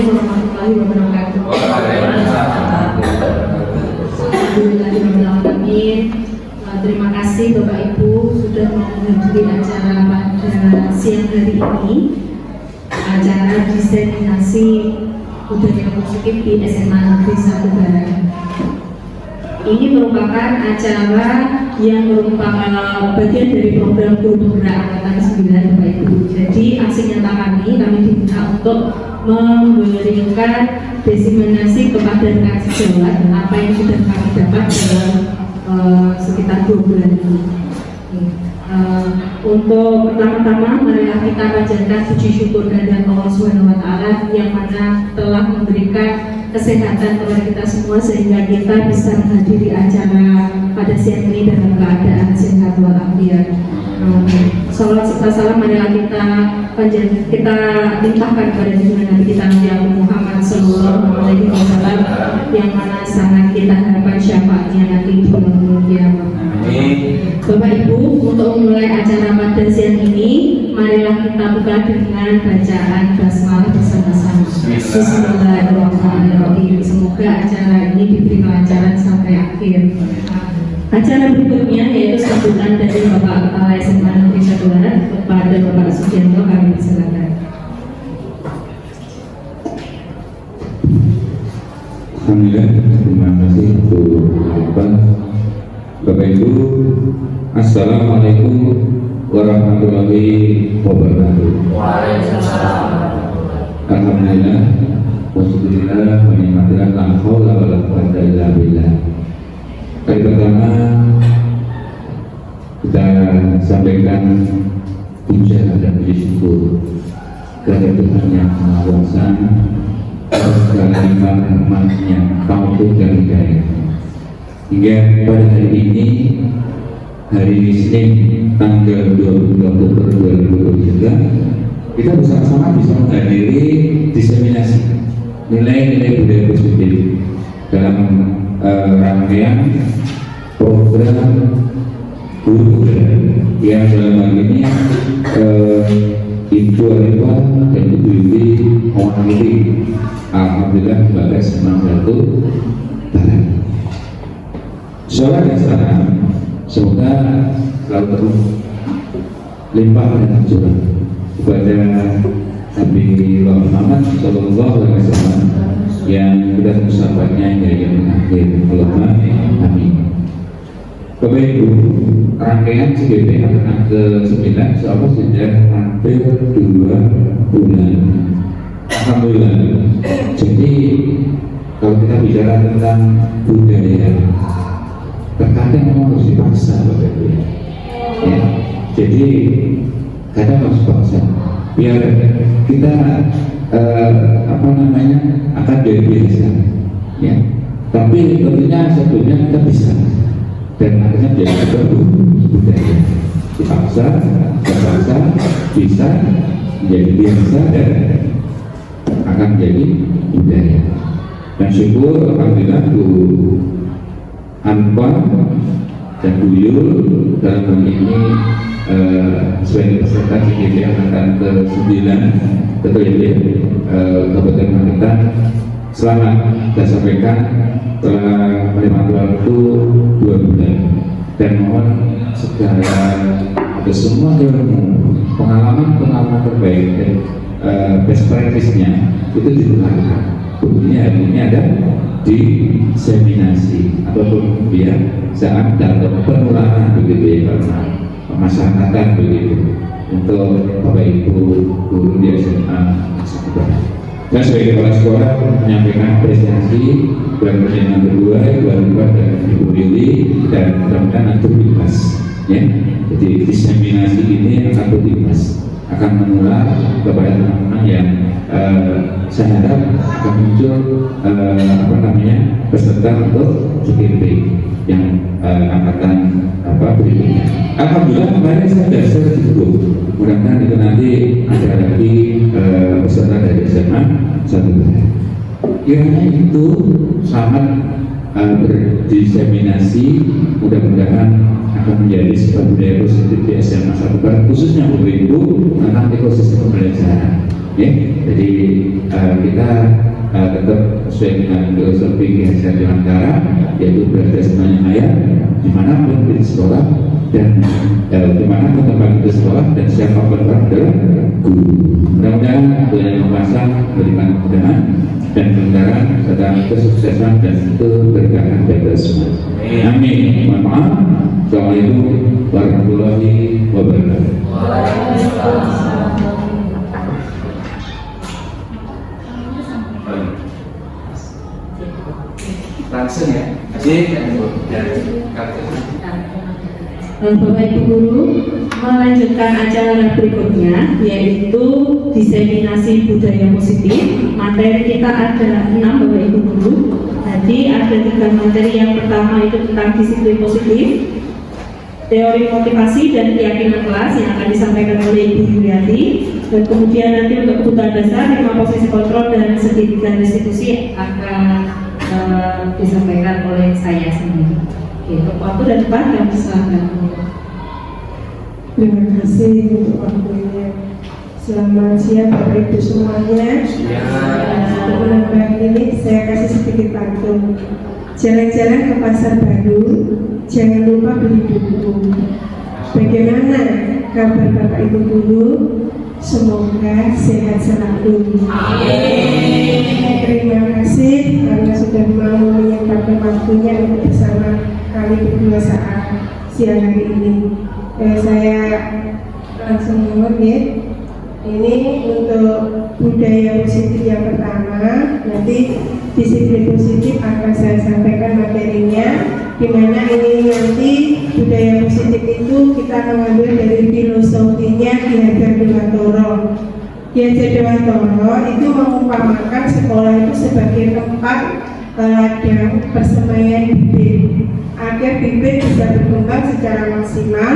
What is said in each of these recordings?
Assalamualaikum warahmatullahi wabarakatuh. Alhamdulillahirrahmanirrahim. Terima kasih Bapak Ibu sudah menghadiri acara pada siang hari ini, acara diseminasi budaya positif di SMA Negeri 1 Barat. Ini merupakan acara yang merupakan bagian dari program Guru Penggerak Angkatan 9 Bapak Ibu. Jadi aksi nyata kami diminta untuk memberikan diseminasi kepada rekan sejawat apa yang sudah kami dapat dalam sekitar 2 bulan ini. Untuk pertama-tama marilah kita panjatkan puji syukur kehadirat Allah Subhanahu wa taala yang mana telah memberikan kesehatan kepada kita semua sehingga kita bisa menghadiri acara pada siang ini dalam keadaan sehat walafiat. Salawat serta salam marilah kita limpahkan kepada junjungan Nabi kita Nabi Muhammad Sallallahu Alaihi Wasallam yang mana sangat kita harapkan syafaatnya nanti di yaumul kiamat. Bapak Ibu, untuk memulai acara pada siang ini, marilah kita buka dengan bacaan basmalah bersama-sama. Bismillahirrahmanirrahim. Semoga acara ini diberi kelancaran sampai akhir. Acara berikutnya yaitu sambutan dari Bapak Kepala SMA Negeri 1 Barat kepada Bapak Sugianto, kami silakan. Alhamdulillah, terima kasih Bapak Ibu. Assalamualaikum warahmatullahi wabarakatuh. Waalaikumsalam. Alhamdulillah, wassallallahu wa ni'matillah, la haula wa la quwwata illa billah. Kali pertama kita sampaikan puja dan puji syukur kepada Tuhan Yang Maha Kuasa atas segala limpah rahmat-Nya, taufik dan hidayah. Hingga pada hari ini, hari Senin tanggal 20 Oktober 2023, kita bersama-sama bisa menghadiri diseminasi nilai-nilai budaya positif dalam rangkaian program Guru Penggerak yang dalam hal ini Ibu Arifah dan Ibu Yudi mewakili alhamdulillah sebagai SMA 1 Barat. Salam dan salam semoga selalu terus limpah dan curah kepada Nabi Muhammad Sallallahu Alaihi Wasallam yang sudah sahabatnya yang mengakhir. Allahumma amin. Bapak Ibu, rangkaian CGP angkatan ke-9 seolah sudah hampir 2 bulan. Alhamdulillah. Jadi kalau kita bicara tentang budaya, terkadang memang harus dipaksa Bapak Ibu. Ya. Jadi kadang harus dipaksa biar kita akan jadi biasa. Ya. Tapi tentunya sebelumnya kita bisa dan akhirnya jadi budaya. Dipaksa, terpaksa, bisa menjadi biasa dan akan menjadi budaya. Dan syukur alhamdulillah Bu Anpa dan Bu Yul dalam hal ini sebagai peserta CGP angkatan ke-9 betul ya Kabupaten Magetan. Selamat saya sampaikan telah menikmati waktu 2 bulan dan mohon segala ada semua pengalaman terbaik dan best practice-nya itu ditularkan. Buktinya hari ini ada diseminasi ataupun dia saat dalam penularan begitu ya karena pemasarakatan begitu untuk Bapak Ibu guru di SMA Negeri 1 Barat. Dan sebagai kepala sekolah menyampaikan apresiasi buat yang kedua, Ibu Arifah dan Ibu Lili dan mudah-mudahan nanti bebas ya. Jadi diseminasi ini akan bebas, akan menular kepada teman-teman yang saya harap akan muncul peserta untuk CGP yang angkatan berikutnya. Alhamdulillah kemarin saya sudah share di grup. Mudah-mudahan itu nanti ada lagi peserta dari SMA 1 Barat. Kiranya itu sangat berdiseminasi, mudah-mudahan akan menjadi sebuah budaya positif di SMA 1 Barat, khususnya Bapak Ibu tentang ekosistem pembelajaran. Ya, jadi kita tetap sesuai dengan filosofi Hajar Dewantara, yaitu belajar semuanya ayat dimanapun di sekolah dan dimanapun tempat itu sekolah dan siapapun orang adalah guru. Mudah-mudahan Tuhan Yang Maha Kuasa berikan kemudahan dan kebenaran serta kesuksesan dan itu berkah bagi kita semua. Amin. Mohon maaf. Assalamualaikum warahmatullahi wabarakatuh. Langsung ya. Bapak Ibu Guru, melanjutkan acara berikutnya yaitu diseminasi budaya positif. Materi kita ada 6 Bapak Ibu Guru. Jadi ada 3 materi. Yang pertama itu tentang disiplin positif, teori motivasi dan keyakinan kelas yang akan disampaikan oleh Ibu Yuliati. Dan kemudian nanti untuk kebutuhan dasar 5 posisi kontrol dan segitiga restitusi akan disampaikan oleh saya sendiri. Oke, untuk waktu dan tempat dan silakan. Terima kasih untuk waktunya. Selamat siang Bapak Ibu semuanya. Untuk menambah ini saya kasih sedikit pantun. Jalan-jalan ke pasar baru, jangan lupa beli buku. Bagaimana kabar Bapak Ibu Guru? Semoga sehat selalu. Terima kasih karena sudah mau menyempatkan waktunya untuk bersama kami berdua saat siang hari ini. Saya langsung ngomong ya. Ini untuk budaya positif yang pertama. Nanti disiplin positif akan saya sampaikan materinya. Di mana ini nanti budaya positif itu kita mengambil dari filosofinya Ki Hajar Dewantara. Ki Hajar Dewantara itu mengumpamakan sekolah itu sebagai tempat ladang persemaian bibit. Agar bibit bisa berkembang secara maksimal,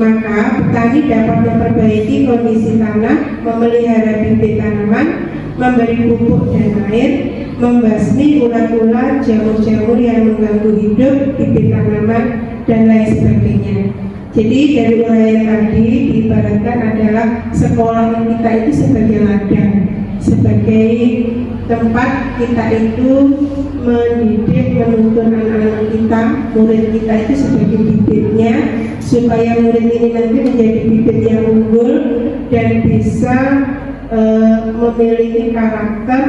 maka petani dapat memperbaiki kondisi tanah, memelihara bibit tanaman, memberi pupuk dan air, membasmi ulat-ulat, jamur-jamur yang mengganggu hidup bibit tanaman, dan lain sebagainya. Jadi dari uraian tadi diibaratkan adalah sekolah kita itu sebagai ladang, sebagai tempat kita itu mendidik, menuntun anak-anak kita, murid kita itu sebagai bibitnya, supaya murid ini nanti menjadi bibit yang unggul dan bisa memiliki karakter,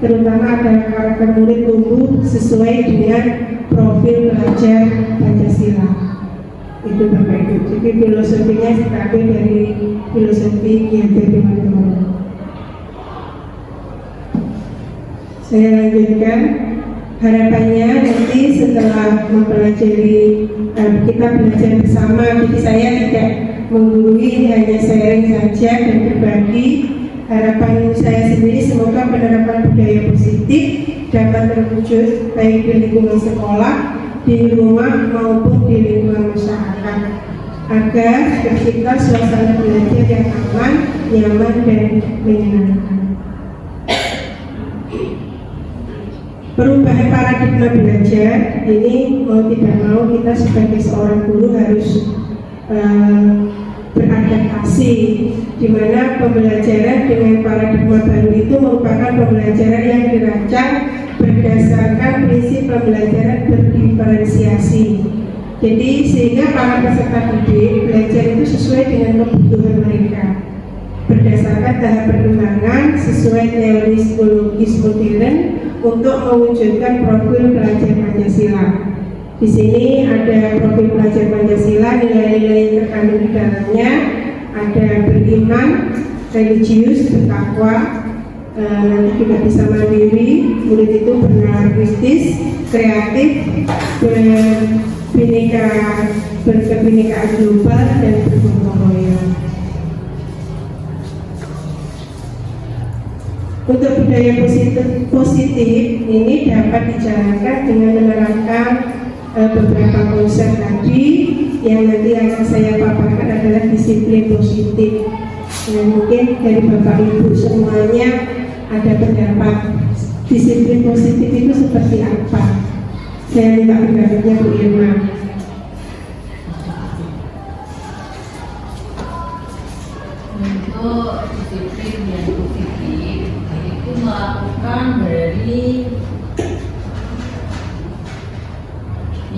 terutama adalah karakter murid tumbuh sesuai dengan profil belajar Pancasila. Itu Bapak Ibu. Jadi filosofinya kita ambil dari filosofi Ki Hajar Dewantara. Saya lanjutkan. Harapannya nanti setelah mempelajari kita belajar bersama, jadi saya tidak menggurui, hanya sharing saja dan berbagi. Harapan saya sendiri semoga penerapan budaya positif dapat terwujud baik di lingkungan sekolah, di rumah maupun di lingkungan masyarakat, agar tercipta suasana belajar yang aman, nyaman dan menyenangkan. Perubahan paradigma belajar ini mau tidak mau kita sebagai seorang guru harus beradaptasi, di mana pembelajaran dengan paradigma baru itu merupakan pembelajaran yang dirancang berdasarkan prinsip pembelajaran berdiferensiasi. Jadi sehingga para peserta didik belajar itu sesuai dengan kebutuhan mereka, berdasarkan tahap perkembangan sesuai teori psikologis modern untuk mewujudkan profil pelajar Pancasila. Di sini ada profil pelajar Pancasila, nilai-nilai yang terkandung di dalamnya ada beriman, religius, bertakwa, nanti juga bisa mandiri, murid itu bernalar kritis, kreatif, berkebinekaan global dan bergotong royong. Untuk budaya positif ini dapat dijalankan dengan menerapkan beberapa konsep tadi, yang nanti akan saya paparkan adalah disiplin positif. Dan mungkin dari Bapak Ibu semuanya ada pendapat disiplin positif itu seperti apa? Saya minta pendapatnya Bu Irma. Untuk disiplin yang positif misalkan dari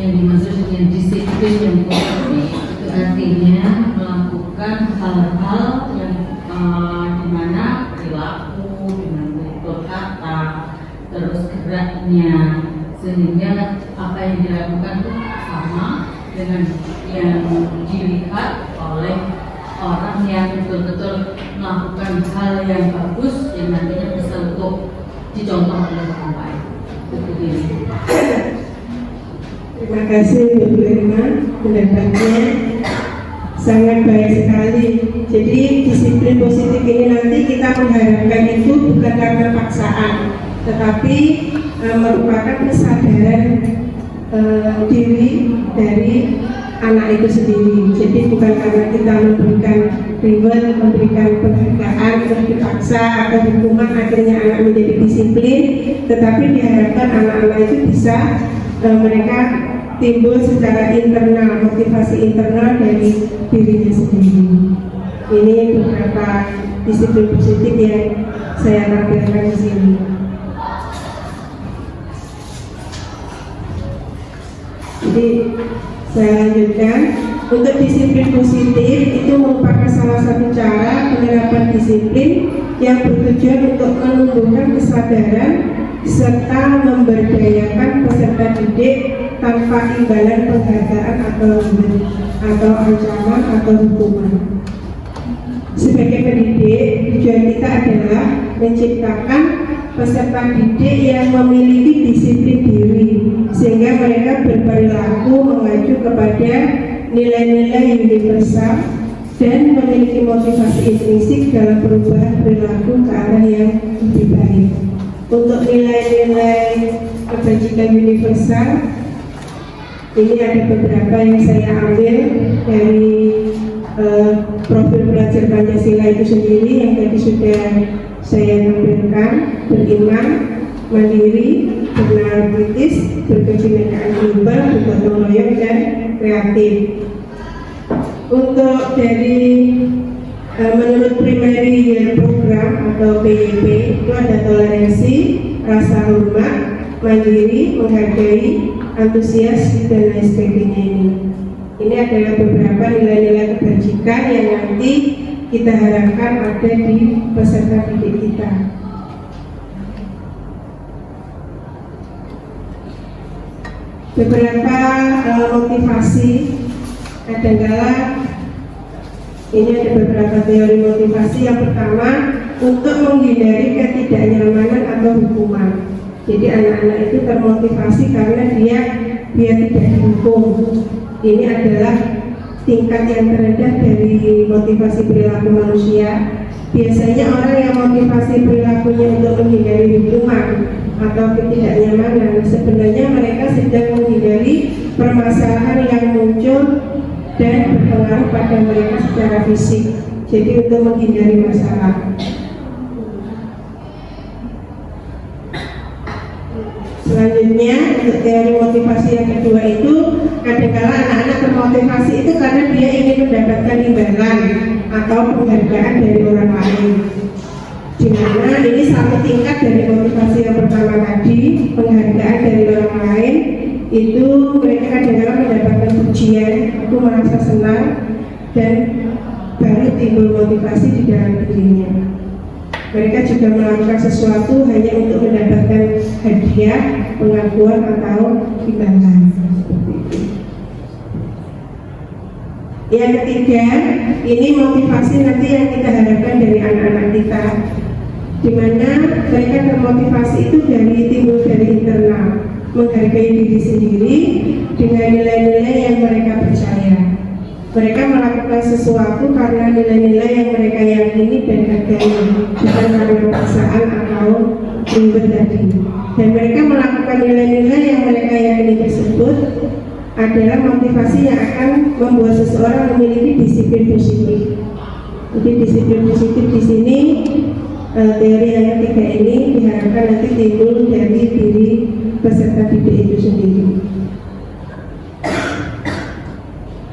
yang dimaksud dengan disiplin yang positif itu artinya melakukan hal-hal yang dimana perilaku dengan tutur kata terus geraknya sehingga apa yang dilakukan itu sama dengan yang dilihat oleh orang yang betul-betul melakukan hal yang bagus yang nantinya bisa untuk dicontoh oleh orang lain. Terima kasih Bu Irma, pendapatnya sangat baik sekali. Jadi disiplin positif ini nanti kita mengharapkan itu bukan karena paksaan, tetapi merupakan kesadaran diri dari anak itu sendiri. Jadi bukan karena kita memberikan reward, memberikan penghargaan, terus dipaksa atau hukuman akhirnya anak menjadi disiplin, tetapi diharapkan anak-anak itu bisa mereka timbul secara internal, motivasi internal dari dirinya sendiri. Ini beberapa disiplin positif yang saya tampilkan di sini. Jadi saya lanjutkan, untuk disiplin positif itu merupakan salah satu cara penerapan disiplin yang bertujuan untuk menumbuhkan kesadaran serta memberdayakan peserta didik tanpa imbalan penghargaan atau ancaman atau hukuman. Sebagai pendidik, tujuan kita adalah menciptakan peserta didik yang memiliki disiplin diri sehingga mereka berperilaku mengacu kepada nilai-nilai universal dan memiliki motivasi intrinsik dalam perubahan perilaku ke arah yang lebih baik. Untuk nilai-nilai kebajikan universal ini ada beberapa yang saya ambil dari profil pelajar Pancasila itu sendiri yang tadi sudah saya tampilkan: beriman, mandiri, bernalar kritis, berkebinekaan global, bergotong royong, dan kreatif. Untuk dari menurut Primary Year Program atau PYP itu ada toleransi, rasa hormat, mandiri, menghargai, antusias, dan lain sebagainya. Ini adalah beberapa nilai-nilai kebajikan yang nanti kita harapkan ada di peserta didik kita. Beberapa motivasi, kadang-kala ini ada beberapa teori motivasi. Yang pertama, untuk menghindari ketidaknyamanan atau hukuman. Jadi anak-anak itu termotivasi karena dia tidak dihukum. Ini adalah tingkat yang terendah dari motivasi perilaku manusia. Biasanya orang yang motivasi perilakunya untuk menghindari hukuman atau ketidaknyamanan, sebenarnya mereka sedang menghindari permasalahan yang muncul dan berpengaruh pada mereka secara fisik. Jadi untuk menghindari masalah. Selanjutnya, untuk teori motivasi yang kedua itu, kadang-kala anak-anak termotivasi itu karena dia ingin mendapatkan imbalan atau penghargaan dari orang lain. Di mana ini satu tingkat dari motivasi yang pertama tadi, penghargaan dari orang lain, itu mereka kadang-kala mendapatkan pujian, aku merasa senang, dan baru timbul motivasi di dalam dirinya. Mereka juga melakukan sesuatu hanya untuk mendapatkan hadiah, pengakuan, atau imbalan. Yang ketiga, ini motivasi nanti yang kita harapkan dari anak-anak kita, di mana mereka termotivasi itu timbul dari internal, menghargai diri sendiri dengan nilai-nilai yang mereka percaya. Mereka melakukan sesuatu karena nilai-nilai yang mereka yakini dan hargai, bukan karena paksaan atau ribet tadi. Dan mereka melakukan nilai-nilai yang mereka yakini tersebut adalah motivasi yang akan membuat seseorang memiliki disiplin positif. Jadi disiplin positif di sini, teori yang ketiga ini diharapkan nanti timbul dari diri peserta didik itu sendiri.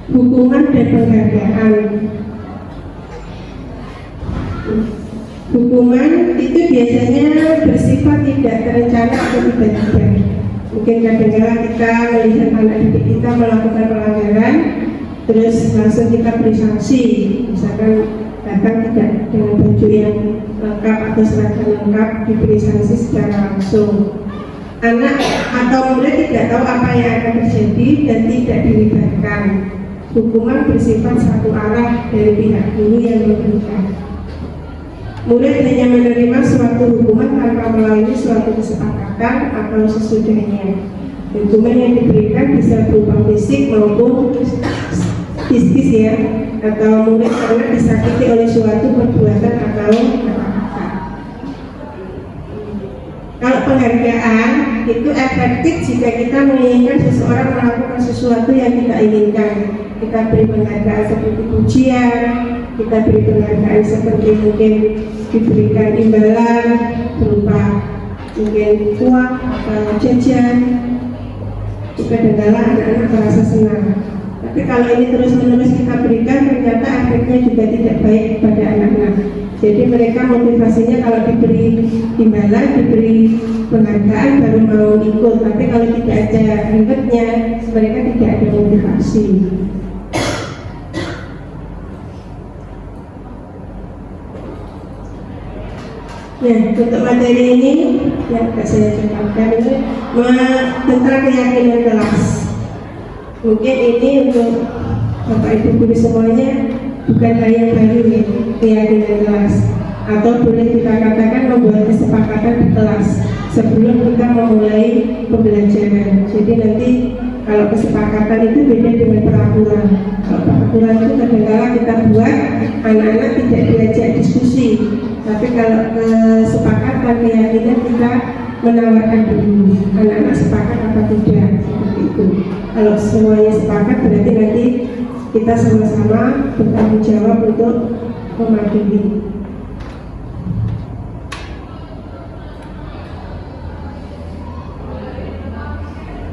Hukuman dan penghargaan. Hukuman itu biasanya bersifat tidak terencana atau tiba-tiba. Mungkin kadang-kadang kita melihat anak didik kita melakukan pelanggaran, terus langsung kita beri sanksi, misalkan datang tidak dengan baju yang lengkap atau seragam lengkap, diberi sanksi secara langsung. Anak atau murid tidak tahu apa yang akan terjadi dan tidak dilibatkan. Hukuman bersifat satu arah dari pihak guru yang memberikan. Murid hanya menerima suatu hukuman tanpa melalui suatu kesepakatan atau sesudahnya. Hukuman yang diberikan bisa berupa fisik maupun psikis ya, atau murid karena disakiti oleh suatu perbuatan atau kata-kata. Kalau penghargaan itu efektif jika kita menginginkan seseorang melakukan sesuatu yang kita inginkan. Kita beri penghargaan seperti pujian, kita beri penghargaan seperti mungkin diberikan imbalan berupa mungkin uang atau jajan. Kadang-kadang anak-anak merasa senang. Tapi kalau ini terus-menerus kita berikan, ternyata efeknya juga tidak baik kepada anak-anak. Jadi mereka motivasinya kalau diberi imbalan, diberi penghargaan baru mau ikut. Tapi kalau tidak ada rewardnya, mereka tidak ada motivasi. Nah, untuk materi ini yang saya cakapkan ini tentang keyakinan kelas. Mungkin ini untuk Bapak Ibu guru semuanya bukan hal yang baru ya, keyakinan kelas. Atau boleh kita katakan membuat kesepakatan di kelas sebelum kita memulai pembelajaran. Jadi nanti kalau kesepakatan itu beda dengan peraturan. Kalau peraturan itu kadang-kadang kita buat anak-anak tidak diajak diskusi. Tapi kalau kesepakatan keyakinan kita menawarkan dulu anak-anak sepakat apa tidak, seperti itu. Kalau semuanya sepakat berarti nanti kita sama-sama bertanggung jawab untuk mematuhi.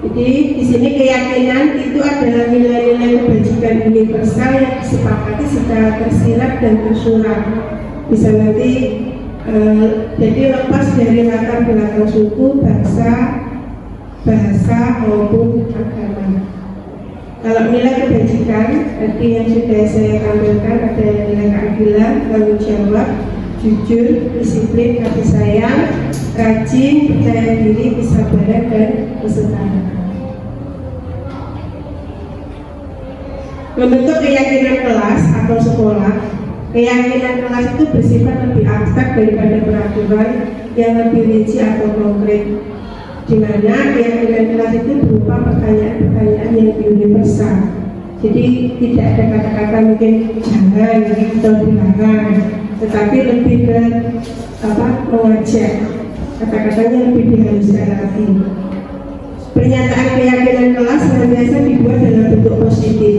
Jadi di sini keyakinan itu adalah nilai-nilai kebajikan universal yang disepakati secara tersirat dan tersurat. Bisa nanti jadi lepas dari latar belakang suku, bangsa, bahasa maupun agama. Kalau nilai kebajikan, tadi yang sudah saya tampilkan ada nilai keadilan, tanggung jawab, jujur, disiplin, kasih sayang, rajin, percaya diri, kesabaran dan kesetaraan. Membentuk keyakinan kelas atau sekolah. Keyakinan kelas itu bersifat lebih abstrak daripada peraturan yang lebih rinci atau konkret, di mana keyakinan kelas itu berupa pertanyaan-pertanyaan yang universal. Jadi tidak ada kata-kata mungkin jangan atau dilarang, tetapi lebih ke mengajak. Kata-katanya lebih dihaluskan lagi. Pernyataan keyakinan kelas senantiasa dibuat dalam bentuk positif.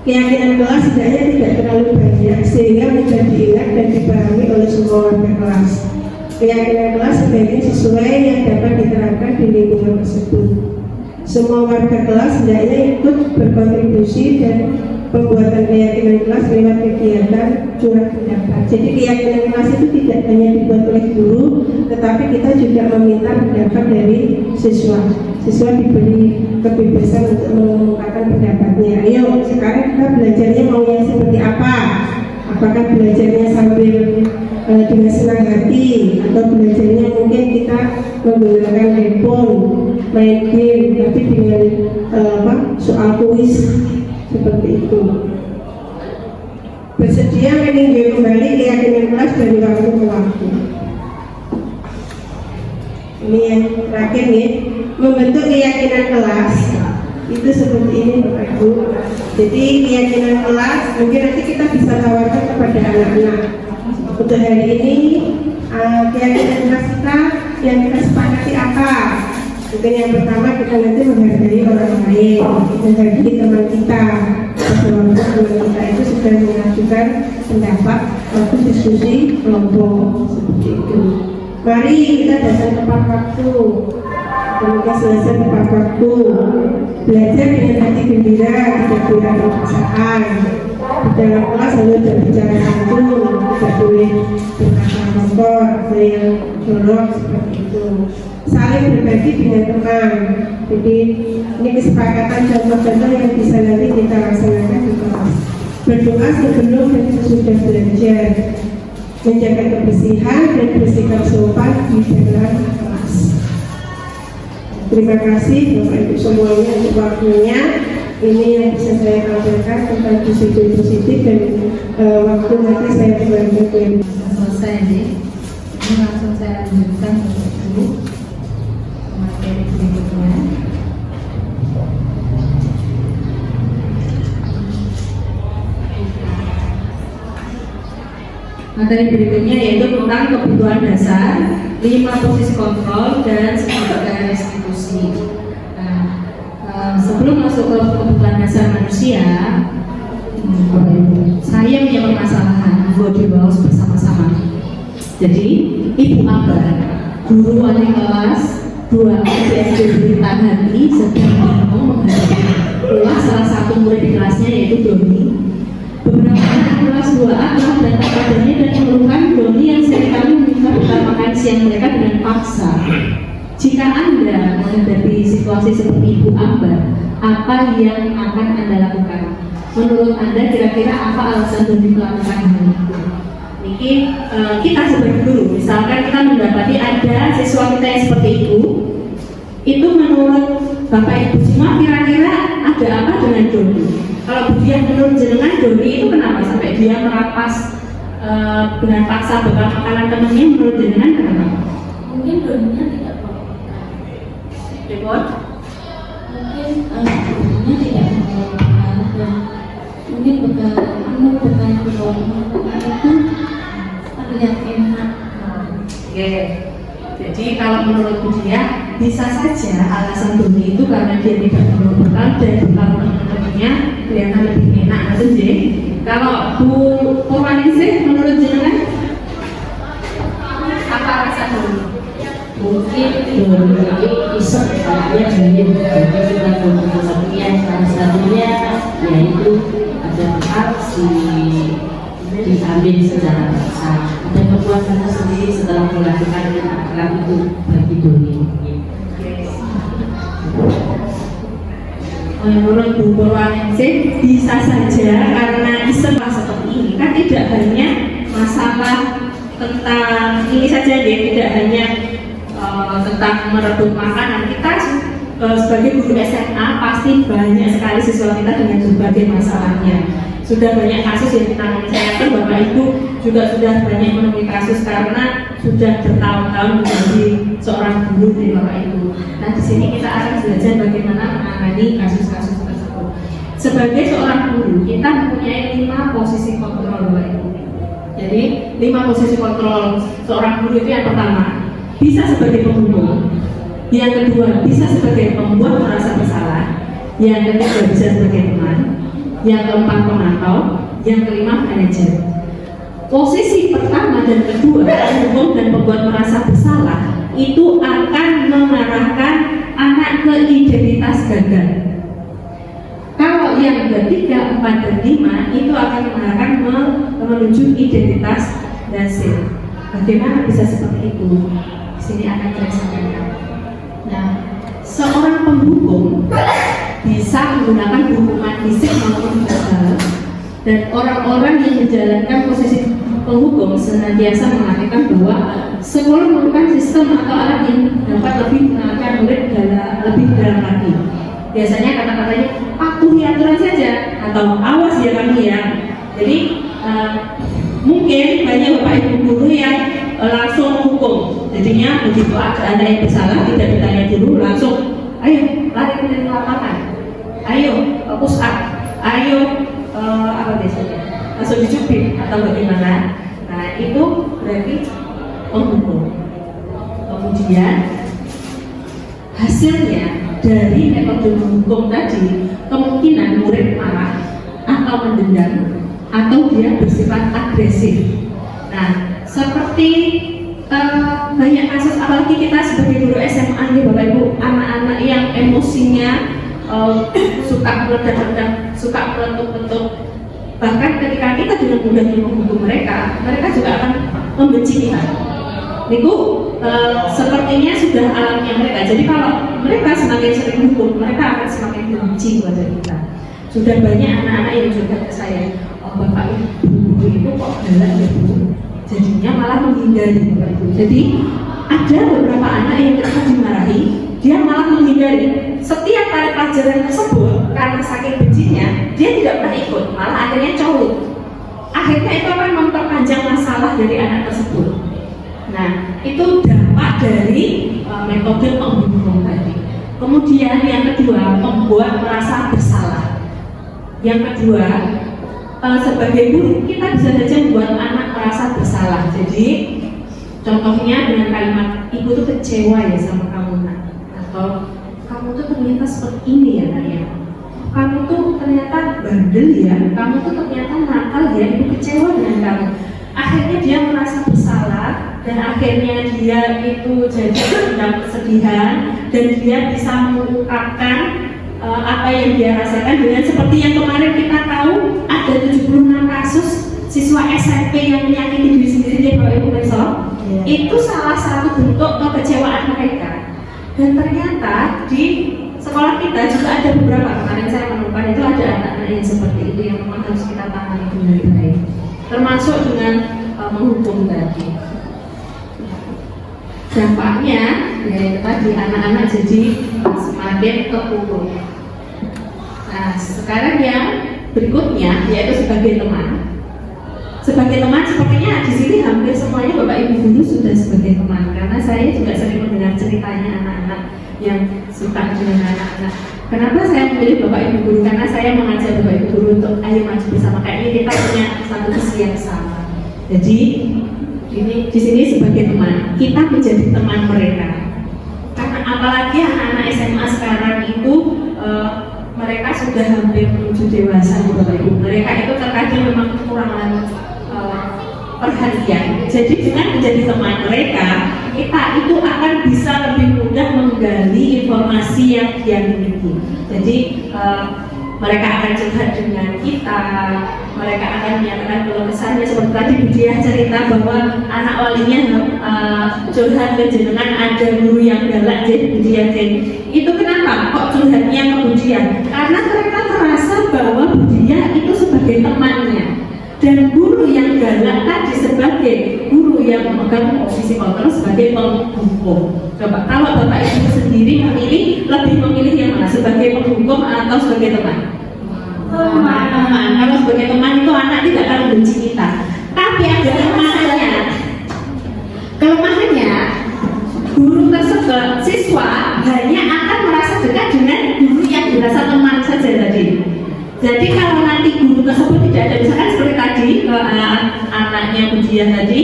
Keyakinan kelas setidaknya tidak terlalu banyak sehingga mudah diingat dan dipahami oleh semua warga kelas. Keyakinan kelas sebaiknya sesuai yang dapat diterapkan di lingkungan tersebut. Semua warga kelas hendaknya ikut berkontribusi dan pembuatan keyakinan kelas lewat kegiatan curah pendapat. Jadi keyakinan kelas itu tidak hanya dibuat oleh guru, tetapi kita juga meminta pendapat dari siswa. Siswa diberi kebebasan untuk mengungkapkan pendapatnya. Ayo, sekarang kita belajarnya mau yang seperti apa? Apakah belajarnya sambil dengan senang hati, atau belajarnya mungkin kita menggunakan handphone, main game, tapi dengan soal kuis seperti itu. Bersedia meninjau kembali keyakinan kelas dari waktu ke waktu. Ini yang terakhir nih, membentuk keyakinan kelas itu seperti ini Bapak Ibu. Jadi keyakinan kelas mungkin nanti kita bisa tawarkan kepada anak-anak. Untuk hari ini keyakinan kelas kita yang kita sepakati apa? Mungkin yang pertama kita nanti menghargai orang lain, menghargai teman kita. Teman kita itu sudah mengajukan pendapat waktu diskusi kelompok seperti itu. Mari kita datang tepat waktu, kemudian selesai tepat waktu. Belajar dengan hati gembira, tidak kurang paksaan. di dalam kelas hanya berbicara langsung, tidak boleh berkata kotor atau yang jorok seperti itu. Saling berbagi dengan teman. Jadi ini kesepakatan contoh-contoh yang bisa nanti kita laksanakan di kelas. Berdoa sebelum dan sesudah belajar, menjaga kebersihan dan bersikap sopan di dalam kelas. Terima kasih Bapak Ibu semuanya untuk waktunya. Ini yang bisa saya sampaikan tentang disiplin positif dan waktu nanti saya kembali Selesai nih. Ini langsung saya lanjutkan dulu materi berikutnya. Materi berikutnya yaitu tentang kebutuhan dasar, 5 posisi kontrol dan segitiga restitusi. Nah, sebelum masuk ke kebutuhan dasar manusia, saya punya permasalahan buat dibahas bersama-sama. Jadi, Ibu Ambar, guru wali kelas 2 SD Berita Hati sedang bingung menghadapi kelas salah satu murid di kelasnya yaitu Doni. Beberapa anak kelas 2A telah datang padanya dan mengeluhkan Doni yang seringkali meminta bekal makan siang mereka dengan paksa. Jika Anda menghadapi situasi seperti Ibu Ambar, apa yang akan Anda lakukan? Menurut Anda kira-kira apa alasan Doni melakukan hal itu? Ini kita sebagai guru, misalkan kita mendapati ada siswa kita yang seperti itu menurut Bapak Ibu semua kira-kira ada apa dengan Doni? Kalau Budiah menurut jenengan Doni itu kenapa sampai dia merampas dengan paksa bekal makanan temannya, menurut jenengan kenapa? Mungkin doninya tidak mau Depot? mungkin doninya tidak mau dan mungkin bekal yang dibawa itu terlihat enak. Oke. Jadi kalau menurut Budiah bisa saja alasan Doni itu karena dia tidak perlu bekal dan bekal teman-temannya kelihatan lebih enak, atau jadi kalau Bu Purwaningsih menurut jenengan apa alasan Doni? Mungkin Doni iseng dia ingin jadi sudah kemudian salah satunya yaitu ada bekal diambil secara paksa dan kepuasannya sendiri setelah melakukan akhlak itu bagi Doni. Menurut Bu Purwaningsih bisa saja karena iseng seperti ini kan tidak hanya masalah tentang ini saja dia tidak hanya tentang merebut makanan. Kita sebagai guru SMA pasti banyak sekali siswa kita dengan berbagai masalahnya. Sudah banyak kasus yang kita menceritakan, Bapak Ibu juga sudah banyak menemui kasus karena sudah bertahun-tahun menjadi seorang guru dari Bapak Ibu. Nah di sini kita akan belajar bagaimana menangani kasus-kasus tersebut. Sebagai seorang guru kita mempunyai 5 posisi kontrol Bapak Ibu. Jadi 5 posisi kontrol seorang guru itu yang pertama bisa sebagai pembunuh, yang kedua bisa sebagai pembuat merasa bersalah, yang ketiga bisa sebagai teman, yang keempat pemantau, yang kelima manajer. Posisi pertama dan kedua, pembunuh dan pembuat merasa bersalah, itu akan mengarahkan anak ke identitas gagal. Kalau yang ketiga, 4 dan 5 itu akan mengarahkan menuju identitas berhasil. Bagaimana bisa seperti itu? Di sini akan saya sampaikan. Nah, seorang penghukum bisa menggunakan hukuman fisik maupun verbal, dan orang-orang yang menjalankan posisi penghukum senantiasa mengatakan bahwa sekolah merupakan sistem atau alat yang dapat lebih mengenalkan murid lebih dalam lagi. Biasanya kata-katanya patuhi aturan saja atau awas ya kami ya. Jadi mungkin banyak Bapak Ibu guru yang langsung menghukum. Jadinya begitu ada yang bersalah tidak ditanya dulu, langsung ayo lari ke lapangan, ayo push up, ayo apa biasanya langsung dicubit atau bagaimana. Nah itu berarti menghukum. Kemudian hasilnya dari metode menghukum tadi kemungkinan murid marah atau mendendam atau dia bersifat agresif. Nah seperti banyak kasus, apalagi kita sebagai guru SMA nih Bapak Ibu, anak-anak yang emosinya suka meledak-ledak, suka meletup-letup, Bahkan ketika kita dengan mudahnya menghukum mereka, mereka juga akan membenci kita. Itu sepertinya sudah alamnya mereka. Jadi kalau mereka semakin sering hukum, mereka akan semakin benci kepada kita. Sudah banyak anak-anak yang juga ke saya, oh bapak ibu itu kok galak ya bu, jadinya malah menghindari bapak ibu. Jadi ada beberapa anak yang ketika dimarahi, dia malah menghindari. Setiap kali pelajaran tersebut, karena saking bencinya, dia tidak pernah ikut, malah akhirnya colok. Akhirnya itu akan memperpanjang masalah dari anak tersebut. Nah, itu dampak dari metode pembunuhan tadi. Kemudian yang kedua, membuat merasa bersalah. Yang kedua, sebagai guru kita bisa saja membuat anak merasa bersalah. Jadi contohnya dengan kalimat ibu tuh kecewa ya sama kamu nak, atau kamu tuh ternyata seperti ini ya nak ya, kamu tuh ternyata bandel ya, kamu tuh ternyata nakal ya, ibu kecewa dengan kamu. Akhirnya dia merasa bersalah dan akhirnya dia itu jadi dalam kesedihan dan dia bisa mengungkapkan apa yang dia rasakan dengan seperti yang kemarin kita tahu ada 76 kasus siswa SMP yang menyakiti diri sendiri ya Bapak Ibu besok. Itu salah satu bentuk kekecewaan mereka. Dan ternyata di sekolah kita juga ada beberapa, kemarin saya menemukan itu ada anak-anak yang seperti itu yang memang harus kita tangani dengan baik. Termasuk dengan menghukum tadi. Dampaknya ya tadi anak-anak jadi semakin terpuruk. Nah, sekarang yang berikutnya yaitu sebagai teman. Sebagai teman sepertinya di sini hampir semuanya Bapak Ibu guru sudah sebagai teman, karena saya juga sering mendengar ceritanya anak-anak yang suka dengan anak-anak. Kenapa saya memilih Bapak Ibu guru? Karena saya mengajak Bapak Ibu guru untuk ayo maju bersama, kayaknya kita punya satu visi yang sama. Jadi ini di sini sebagai teman, kita menjadi teman mereka. Karena apalagi anak-anak SMA sekarang itu mereka sudah hampir menuju dewasa Bapak Ibu. Mereka itu terkadang memang kekurangan perhatian. Jadi dengan menjadi teman mereka, kita itu akan bisa lebih mudah menggali informasi yang dia miliki. Jadi mereka akan curhat dengan kita, mereka akan menyatakan keluh kesahnya seperti tadi Bu Diah cerita bahwa anak walinya curhat ke jenengan ada guru yang galak jadi Bu Diah. Itu kenapa kok curhatnya ke Bu Diah? Karena mereka merasa bahwa Bu Diah itu sebagai temannya dan guru yang galak tadi sebagai guru yang memegang posisi kontrol sebagai penghukum. Coba kalau Bapak Ibu sendiri lebih memilih yang mana, sebagai penghukum atau sebagai teman? Teman. Kalau sebagai teman itu anak tidak akan membenci kita. Tapi ada kelemahannya. Kelemahannya guru tersebut, siswa hanya akan merasa dekat dengan guru yang dirasa teman saja tadi. Jadi kalau nanti guru tersebut tidak ada, misalkan seperti tadi anaknya Bu Diah tadi,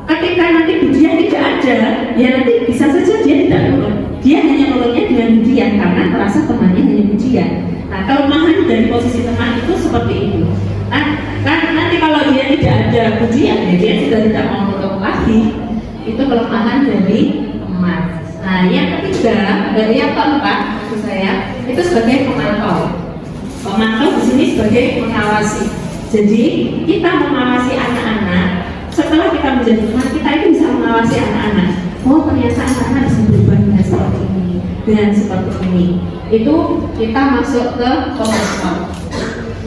ketika nanti Bu Diah tidak ada, ya nanti bisa saja dia tidak nurut. Dia hanya nurutnya dengan Bu Diah karena merasa temannya hanya Bu Diah. Nah, kelemahan dari posisi teman itu seperti itu. Nah, kan nanti kalau dia tidak ada Bu Diah, ya dia sudah tidak mau nurut lagi. Itu kelemahan dari teman. Nah, yang ketiga, dari yang keempat, maksud saya, itu sebagai pemantau. Pemantau di sini sebagai mengawasi. Jadi kita mengawasi anak-anak. Setelah kita menjadi teman, kita itu bisa mengawasi anak-anak. Oh ternyata anak-anak bisa berubah dengan seperti ini, dengan seperti ini. Itu kita masuk ke pemantau.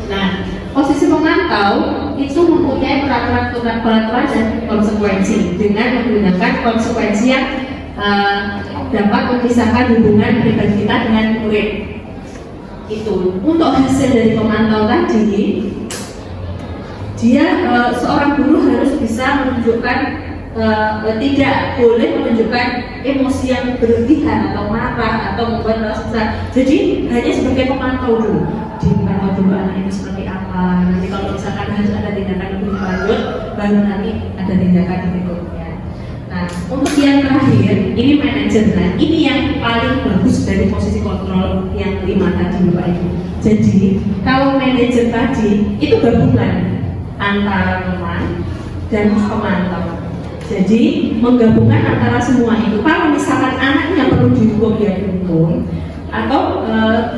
Nah, posisi pemantau itu mempunyai peraturan dan konsekuensi dengan menggunakan konsekuensi yang dapat memisahkan hubungan pribadi kita dengan murid. Itu untuk hasil dari pemantau tadi, dia seorang guru harus bisa menunjukkan tidak boleh menunjukkan emosi yang berlebihan atau marah atau membuat rasa. Jadi hanya sebagai pemantau dulu, dipantau dulu anak itu seperti apa. Nanti kalau misalkan harus ada tindakan lebih lanjut, baru nanti ada tindakan berikutnya. Nah, untuk yang terakhir, ini manajer. Nah, ini yang paling bagus dari posisi kontrol yang 5 tadi Bapak Ibu. Jadi, kalau manajer tadi, itu gabungan antara teman dan pemantau. Jadi, menggabungkan antara semua itu. Kalau misalkan anaknya perlu dihukum, ya dihukum. atau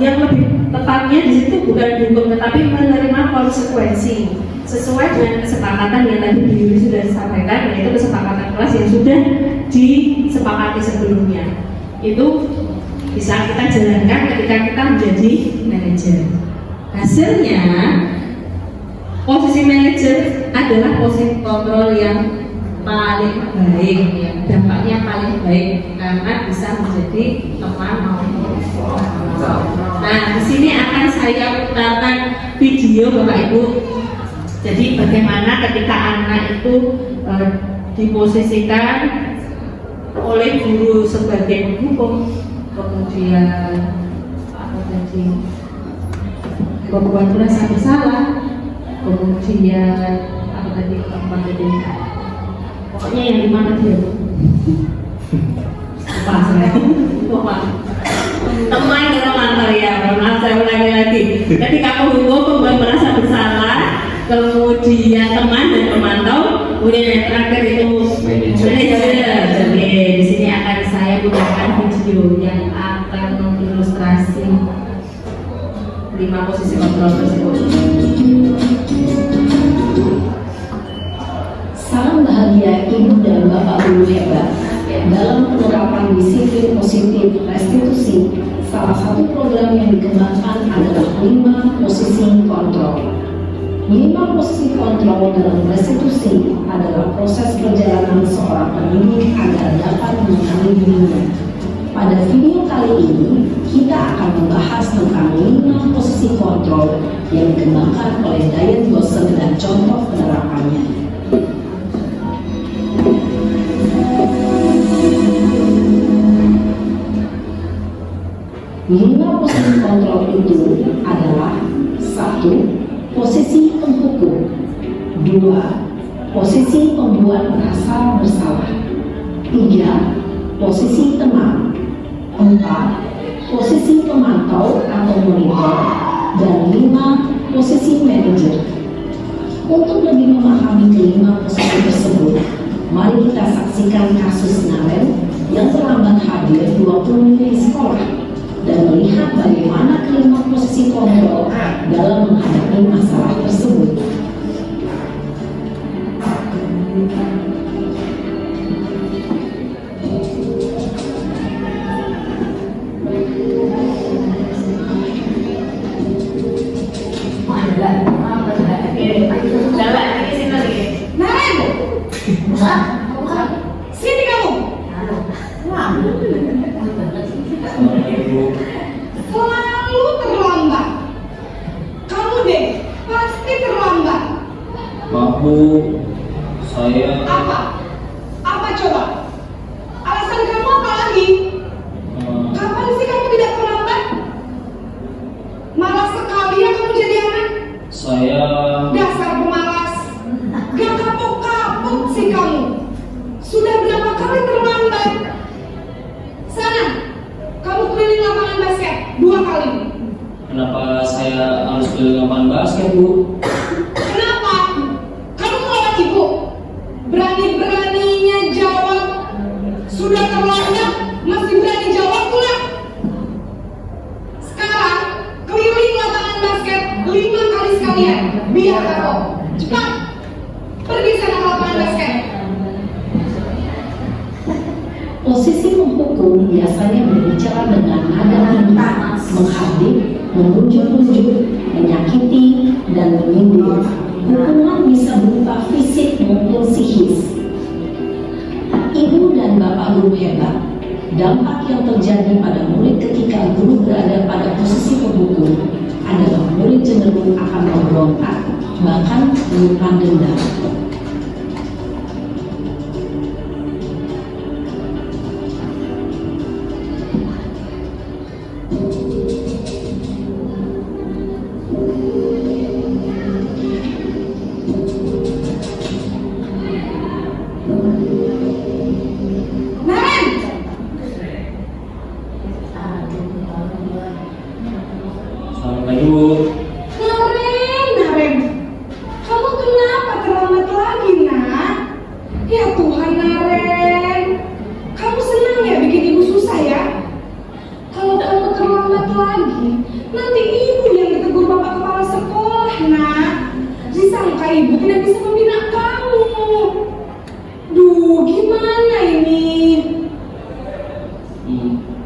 yang lebih tepatnya di situ bukan dihukum tetapi menerima konsekuensi sesuai dengan kesepakatan yang tadi Bu Yuli sudah disampaikan, yaitu kesepakatan kelas yang sudah disepakati sebelumnya. Itu bisa kita jalankan ketika kita menjadi manajer. Hasilnya posisi manajer adalah posisi kontrol yang paling baik, ya. Dampaknya paling baik karena bisa menjadi teman maupun Nah, di sini akan saya putarkan video Bapak Ibu. Jadi bagaimana ketika anak itu diposisikan oleh guru sebagai penghukum, kemudian apa tadi, membuat merasa bersalah, kemudian apa tadi, pokoknya yang dimana dia lupa saya lupa teman dengan mantar ya, maaf saya ulangi lagi. Ketika penghukum membuat merasa bersalah, kemudian teman dan pemantau, kemudian yang terakhir itu manajer. Oke, di sini akan saya gunakan video yang akan mengilustrasi 5 posisi kontrol tersebut. Salam bahagia Ibu dan Bapak Guru hebat. Dalam penerapan disiplin positif restitusi, salah satu program yang dikembangkan adalah 5 posisi kontrol. 5 posisi kontrol dalam restitusi adalah proses perjalanan seorang pendidik agar dapat mengenali dirinya. Pada video kali ini, kita akan membahas tentang 5 posisi kontrol yang dikembangkan oleh Diane Boston dan contoh penerapannya. 5 posisi kontrol itu adalah 1. Posisi penghukum, 2. Posisi pembuat merasa bersalah, 3. Posisi teman, 4. Posisi pemantau atau monitor, dan 5. Posisi manajer. Untuk lebih memahami kelima posisi tersebut, mari kita saksikan kasus Naren yang terlambat hadir 20 menit di sekolah dan melihat bagaimana kelima posisi kontrol dalam menghadapi masalah tersebut. Sini kamu. Selalu terlambat. Kamu deh pasti terlambat. Maaf Bu, saya Apa? Apa coba? Alasan kamu apa lagi? Kapan sih kamu tidak terlambat? Malas sekali ya kamu jadi anak. saya Dasar pemalas. Gak kapok-kapok sih kamu. Sudah berapa kali terlambat? Sana, kamu keliling lapangan basket 2 kali. kenapa saya harus keliling lapangan basket Bu? Kenapa? Kamu kelewat ibu. Berani-beraninya jawab. Sudah terlambat, masih berani jawab pula. Sekarang, keliling lapangan basket 5 kali sekalian. Biar kapok. Cepat. Pergi sana ke lapangan basket. Posisi menghukum biasanya berbicara dengan nada lantang, menghardik, menunjuk-nunjuk, menyakiti, dan menyindir. Hukuman bisa berupa fisik maupun psikis. Ibu dan Bapak Guru hebat, dampak yang terjadi pada murid ketika guru berada pada posisi penghukum adalah murid cenderung akan memberontak, bahkan menyimpan dendam. Naren, Selamat pagi Bu. Naren, kamu kenapa terlambat lagi, nak? Ya Tuhan, Naren, kamu senang ya bikin ibu susah ya? Kalau kamu terlambat Aduh, gimana ini?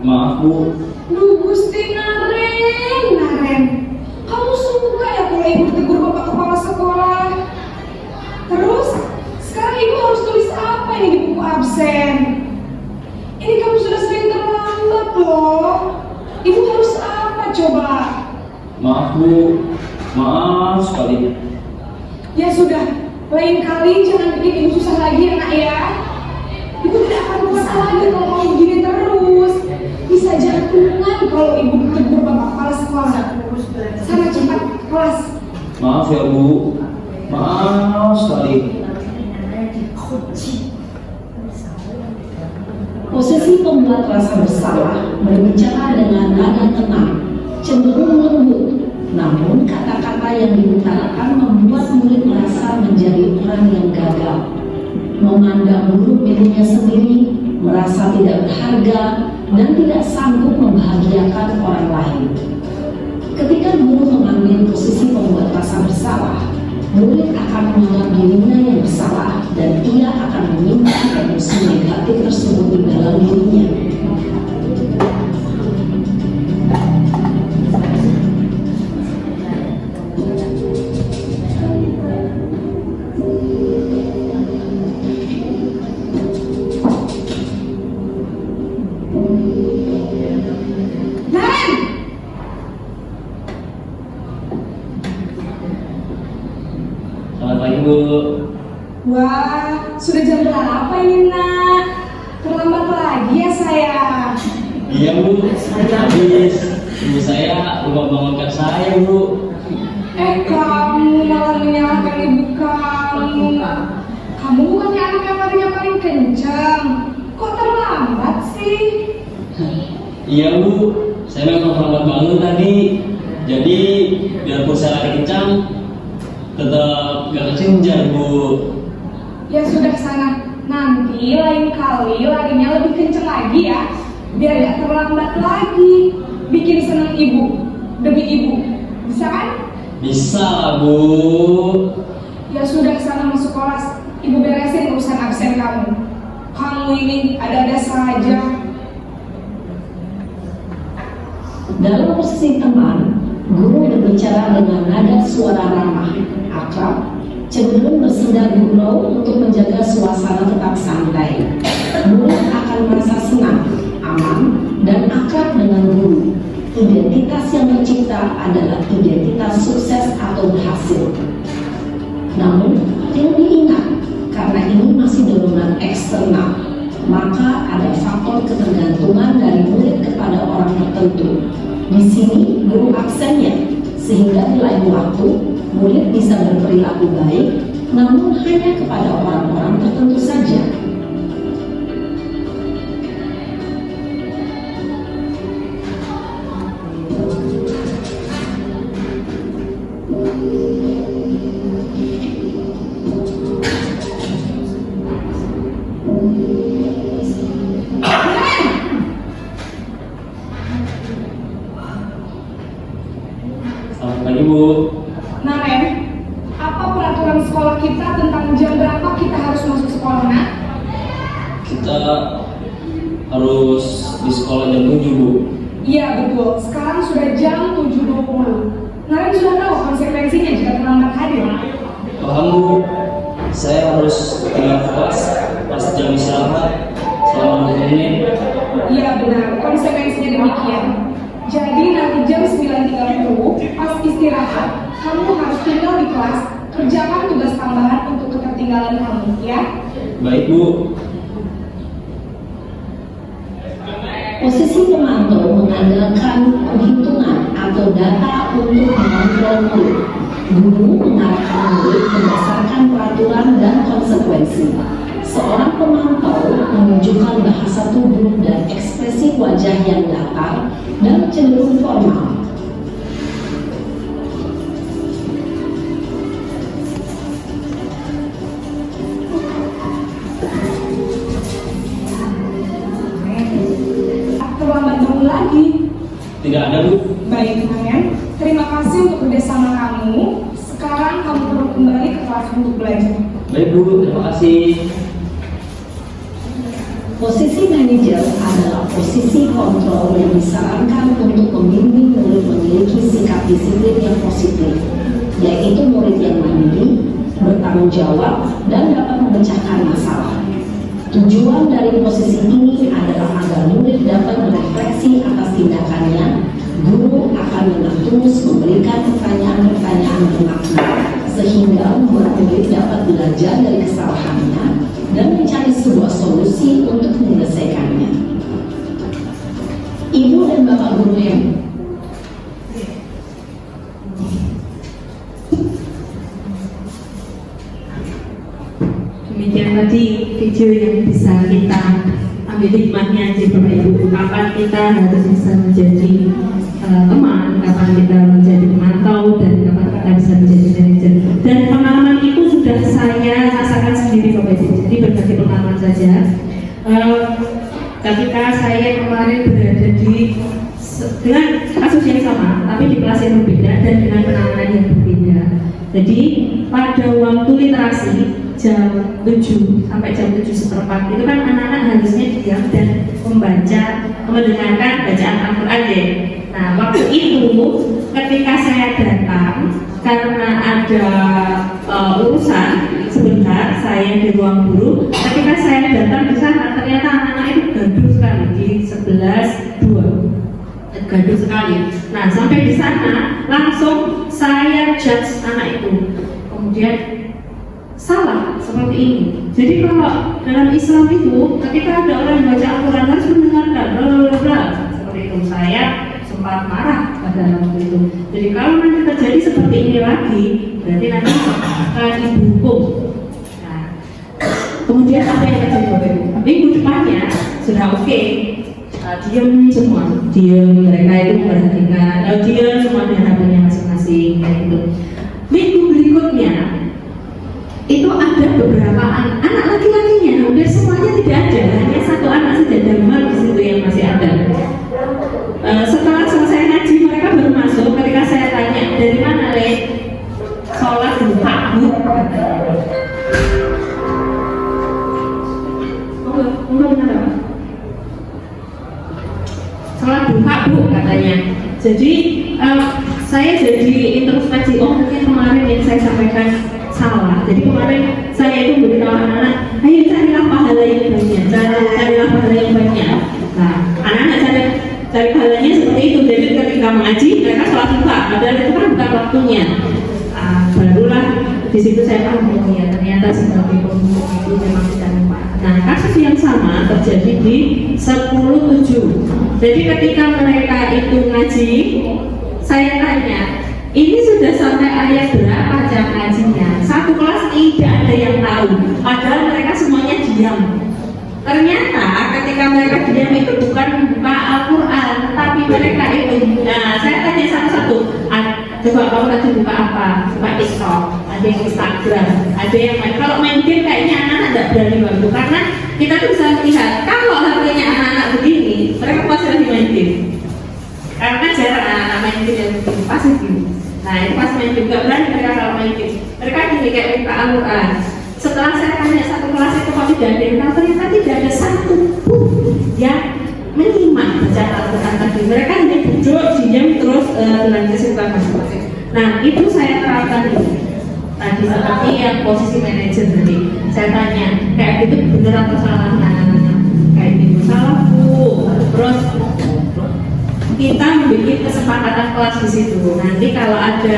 Maaf Bu. Duh, Gusti Naren. Kamu suka ya kalau ibu tegur bapak kepala sekolah? Terus, sekarang ibu harus tulis apa ini di buku absen? Ini kamu sudah sering terlambat loh. Ibu harus apa coba? Maaf Bu. Maaf sekali. Ya sudah, lain kali jangan bikin ibu susah lagi ya nak ya. Ibu tidak akan kuat lagi kalau kamu begini terus. Bisa jantungan kalau ibu tegur bapak kepala sekolah. Sana cepat kelas. Maaf ya Bu. Maaf sekali. Posisi pembuat rasa bersalah berbicara dengan nada tenang, cenderung lembut. Namun kata-kata yang diutarakan membuat murid merasa menjadi orang yang gagal, memandang buruk dirinya sendiri, merasa tidak berharga, dan tidak sanggup membahagiakan orang lain. Ketika guru mengambil posisi pembuat rasa bersalah, murid akan menganggap dirinya yang bersalah dan ia akan menyimpan emosi negatif tersebut di dalam dirinya. Naren! Selamat pagi Bu. Wah, sudah jam berapa ini nak? Terlambat lagi ya saya. Iya Bu. Habis. Ibu saya lupa bangunkan saya Bu. Kamu malah menyalahkan ibu kamu. Kamu bukannya anak yang larinya paling kencang. Kok terlambat sih? Iya Bu. Saya memang terlambat bangun tadi. Jadi biarpun saya lari kencang, tetap gak kecenjar Bu. Ya sudah sana. Nanti lain kali larinya lebih kencang lagi ya. Biar gak terlambat lagi. Bikin senang ibu. Demi ibu. Bisa kan? Bisa lah Bu. Ya sudah sana masuk kelas. Ibu beresin urusan absen kamu. Kamu ini ada-ada saja. Dalam posisi teman, guru berbicara dengan nada suara ramah, akrab, cenderung bersenda gurau untuk menjaga suasana tetap santai. Murid akan merasa senang, aman, dan akrab dengan guru. Identitas yang tercipta adalah identitas sukses atau berhasil. Namun, yang diingat, karena ini masih dorongan eksternal, maka ada faktor ketergantungan dari murid kepada orang tertentu. Di sini guru absennya, sehingga di lain waktu murid bisa berperilaku baik, namun hanya kepada orang-orang tertentu saja. Selamat pagi Bu. Naren, apa peraturan sekolah kita tentang jam berapa kita harus masuk sekolah, nak? Kita harus di sekolah jam 7 Bu. Iya betul, sekarang sudah jam 7.20. Naren sudah tahu konsekuensinya jika terlambat hadir. Paham Bu. Saya harus tinggal kelas pas jam istirahat selama 20 menit. Iya benar, konsekuensinya demikian. Jadi nanti jam 9.30 pas istirahat, kamu harus tinggal di kelas, kerjakan tugas tambahan untuk ketertinggalan kamu, ya? Baik Bu. Posisi pemantau mengandalkan perhitungan atau data untuk mengontrol murid. Guru mengarahkan murid berdasarkan peraturan dan konsekuensi. Seorang pemantau menunjukkan bahasa tubuh dan ekspresi wajah yang datar dan cenderung formal. Terlambat bangun lagi. Tidak ada Bu. Baik, Naren. Terima kasih untuk kerjasama kamu. Sekarang kamu perlu kembali ke kelas untuk belajar. Baik Bu, terima kasih. Posisi manajer adalah posisi kontrol yang disarankan untuk membimbing murid memiliki sikap disiplin yang positif, yaitu murid yang mandiri, bertanggung jawab, dan dapat memecahkan masalah. Tujuan dari posisi ini adalah agar murid dapat merefleksi atas tindakannya. Guru akan dengan tulus memberikan pertanyaan-pertanyaan bermakna, sehingga membuat murid dapat belajar dari kesalahannya dan mencari sebuah solusi untuk menyelesaikannya. Ibu dan Bapak Guru yang demikian tadi video yang bisa kita ambil hikmahnya di Bapak Ibu. Kapan kita harus bisa menjadi teman, kapan kita menjadi pemantau, dan kapan kita bisa menjadi manajer. Dan pengalaman itu sudah saya rasakan sendiri Bapak Ibu. Jadi berbagai pengalaman saja. Ketika saya kemarin berada dengan kasus yang sama, tapi di kelas yang berbeda dan dengan penanganan yang berbeda. Jadi pada waktu literasi jam 7 sampai jam 7:15 itu kan anak-anak harusnya diam dan mendengarkan bacaan Al-Quran ya. Nah waktu itu ketika saya datang karena ada urusan sebentar saya di ruang guru, ketika saya datang di sana ternyata anak-anak itu gaduh sekali di 11-2 gaduh sekali. Nah sampai di sana langsung saya judge anak itu, kemudian salah seperti ini. Jadi kalau dalam Islam itu ketika ada orang yang baca Al-Quran harus mendengarkan seperti itu. Saya sempat marah pada waktu itu. Jadi kalau nanti terjadi seperti ini lagi, berarti nanti akan dihukum. Nah, kemudian apa yang terjadi Bapak Ibu? Minggu depannya sudah oke. Diam semua, diam, mereka itu memperhatikan, diam semua dengan hapenya masing-masing kayak gitu. Minggu berikutnya itu ada beberapa anak laki-lakinya, hampir semuanya tidak ada, hanya satu anak saja Damar di situ yang masih ada. Setelah selesai ngaji mereka baru masuk. Ketika saya tanya dari mana Le, sholat duha Bu, enggak benar apa? Sholat duha Bu katanya. Jadi saya jadi introspeksi, oh mungkin kemarin yang saya sampaikan salah. Jadi kemarin saya itu memberitahu anak-anak, ayo carilah pahala yang banyak, carilah pahala yang banyak. Nah, anak-anak cari pahalanya seperti itu. Jadi ketika mengaji mereka sholat duha, padahal itu kan bukan waktunya. Barulah di situ saya paham, oh ya ternyata sebagai pembunuh itu memang tidak mempan. Nah, kasus yang sama terjadi di 10-7. Jadi ketika mereka itu ngaji, saya tanya, ini sudah sampai ayat berapa jam ngajinya? Satu kelas tidak ada yang tahu, padahal mereka semuanya diam. Ternyata ketika mereka diam itu bukan membuka Al-Quran, tapi mereka itu, nah saya tanya satu-satu, coba kamu tadi buka apa? Buka TikTok, ada yang Instagram, ada yang main. Kalau main game kayaknya anak-anak tidak berani banget, karena kita tuh bisa melihat kalau harganya anak-anak begini, mereka pasti lagi main game. Karena jarang anak-anak main game yang begini, pasti gini. Nah itu pas main game, gak berani mereka kalau main game. Mereka gini kayak buka Al-Quran. Setelah saya tanya satu kelas itu kok tidak ada yang tahu, ternyata tidak ada satu pun yang menyimak bacaan Al-Quran tadi. Mereka hanya duduk, diam, terus dengan kesibukan masing-masing. Nah itu saya terapkan ini. Tadi seperti yang posisi manajer tadi, saya tanya kayak gitu bener atau salah? Nah kayak gitu salah Bu. Terus kita membuat kesepakatan kelas di situ. Nanti kalau ada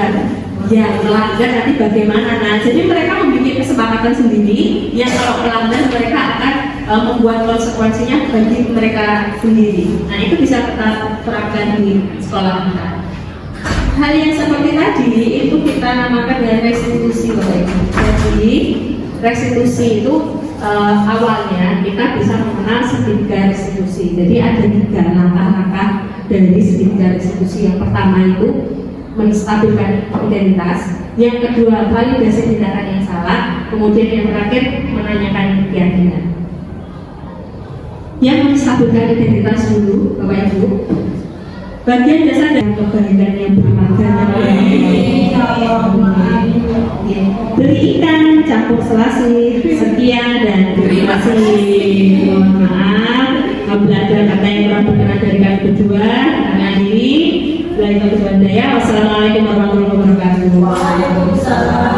yang melanggar nanti bagaimana? Nah jadi mereka membuat kesepakatan sendiri yang kalau melanggar mereka akan membuat konsekuensinya bagi mereka sendiri. Nah itu bisa kita terapkan di sekolah kita. Hal yang seperti tadi itu kita namakan dengan restitusi Bapak Ibu. Jadi restitusi itu awalnya kita bisa mengenal segitiga restitusi. Jadi ada 3 langkah-langkah dari segitiga restitusi. Yang pertama itu menstabilkan identitas, yang kedua validasi tindakan yang salah, kemudian yang terakhir menanyakan keyakinan. Yang menstabilkan identitas dulu Bapak Ibu, bagian dasar dan kebaikan yang bermakna beri ikan, campur selasi, sekian dan terima kasih Mohon maaf, apabila ada kata yang kurang berkenan dari kami berdua, kami akhiri. Wassalamualaikum warahmatullahi wabarakatuh. Waalaikumsalam.